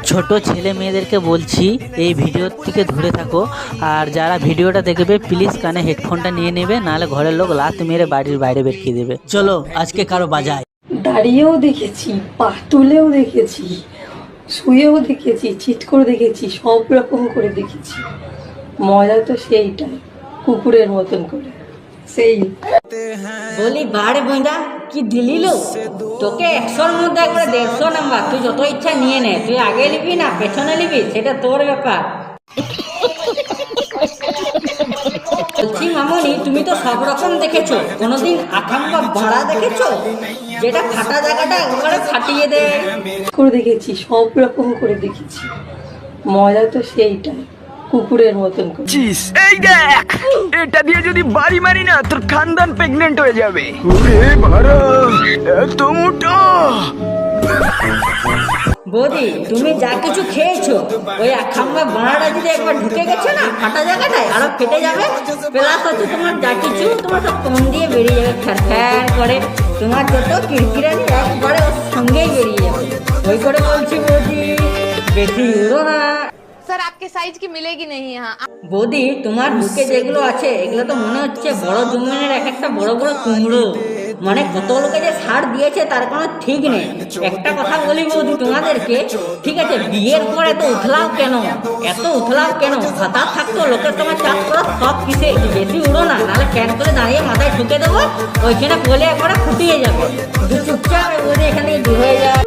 ছোট ছেলে মেয়েদেরকে বলছি এই ভিডিও থেকে দূরে থাকো, আর যারা ভিডিওটা দেখবে প্লিজ কানে হেডফোনটা নিয়ে নেবে, নাহলে ঘরের লোক লাত মেরে বাড়ির বাইরে বেরিয়ে দেবে। চলো আজকে কারো বাজায়। দাঁড়িয়েও দেখেছি, পা তুলেও দেখেছি, শুয়েও দেখেছি, চিৎ করে দেখেছি, সব রকম করে দেখেছি। মজা তো সেইটাই, কুকুরের মতন করে সেই। বলি বাড়ে বইদা কি দিলিল তোকে 100-র মধ্যে একবারে 150 নাম্বার, তুই যত ইচ্ছা নিয়ে নে, তুই আগে নিবি না পেছনে নিবি সেটা তোর ব্যাপার। বলছি মামনি, তুমি তো সব রকম দেখেছো, কোনোদিন আকাঙ্ক্ষা ভাড়া দেখেছো যেটা ফাটা জায়গাটা একবারে ফাটিয়ে দেয়? করে দেখেছি, সব রকম করে দেখেছি। মজা তো সেইটাই, কুকুরের মতন করে। এই দেখ, এটা দিয়ে যদি বাড়ি মারি না তোর খানদান প্রেগনেন্ট হয়ে যাবে। ওরে বাড়া, এত মোটা। বৌদি, তুমি যা কিছু খেয়েছো, ওই আখাম্বা বাড়াটা যদি একবার ঢুকে গেছে না ফাটা জায়গাটায়, আরো ফেটে যাবে। প্লাস হচ্ছে তোমার যা কিছু তোমার সব কম দিয়ে বেরিয়ে যাবে, ফ্যার করে তোমার যত কিরকিরানি একবারে ওর সঙ্গেই বেরিয়ে যাবে। ওই করে বলছি বৌদি, বেশি উড়ো না। सर आपके साइज की मिलेगी नहीं यहाँ। বৌদি, তোমার বুকে যেগুলো আছে এগুলো তো মনে হচ্ছে বড় জমিনের এক একটা বড় বড় কুমড়ো, মানে কত লোকে যে সার দিয়েছে তার কোনো ঠিক নেই। একটা কথা বলি বৌদি তোমাদেরকে, ঠিক আছে, বিয়ের পর এত উথলাও কেন, এত উথলাও কেন? ভাতা থাকতো লোকের তোমার চাষ করো সব কিসে, বেশি উড়ো না, নাহলে ক্যান করে দাঁড়িয়ে মাথায় ঢুকে দেবো, ওইখানে বলে একবারে ফুটিয়ে যাবে। চুপচাপ বৌদি এখান থেকে দূর হয়ে যায়।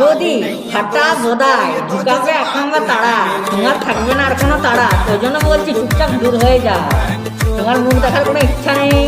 বৌদি, ফাটা বোদায় ঢুকাবে আকাঙ্ক্ষা তারা, তোমার থাকবে না আর কোনো তারা, ওই জন্য বলছি চুপচাপ দূর হয়ে যা, তোমার মুখ দেখার কোনো ইচ্ছা নেই।